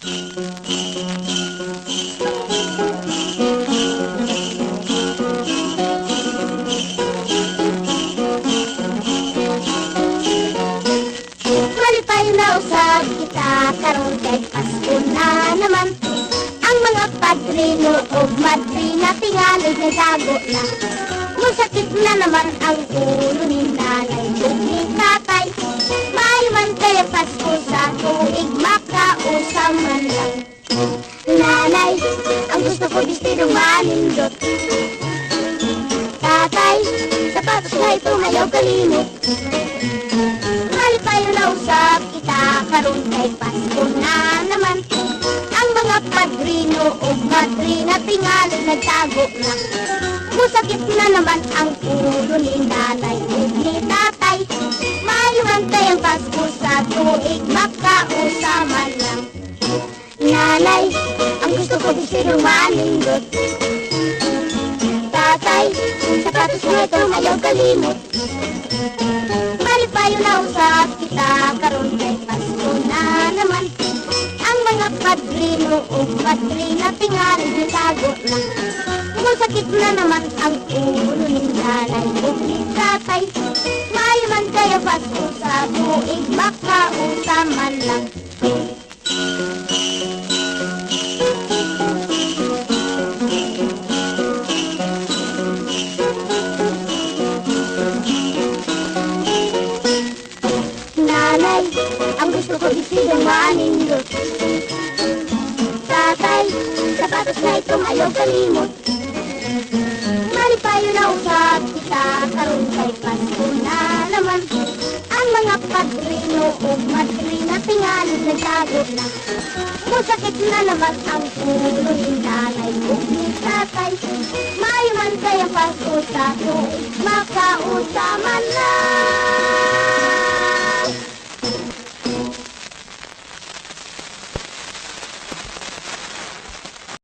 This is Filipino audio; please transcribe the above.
Malipay na usap kita karon kay Pasko na naman. Ang mga padrino o madrina tingali na dago na. Masakit na naman ang ulo ni nanay o ni tatay. May man kaya Pasko sa tuig makausap man lang. Nanay, ang gusto ko bistidong manindot. Tatay, sapatos na ito ayaw kalimot. Malipay na usap kita karon kay Pasko na naman. Ang mga padrino o madrina tingali nagtago na. Musakit na naman ang ulo ni nanay o ni tatay. Mayroon tayong Pasko sa tuig makausaman lang. Nanay, ang gusto ko bistidong manindot. Tatay, sapatos na ito ayaw kalimot. Malipayo na usap kita karon kay Pasko na naman. Ang mga padrino o madrina tingali nagtago na. Masakit na naman ang ulo ni nanay o ni tatay. Mayroon kaya Pasko sa tuig makausaman lang. Nanay, ang gusto ko bistidong manindot. Tatay, sapatos na itong ayaw kalimot. Malipayo na usap kita karon kay Pasko na naman. Ang mga padrino o madrina tingali nagtago na. Masakit na naman ang ulo ni nanay o ni tatay. Mayroon kaya Pasko sa tuig makausaman lang.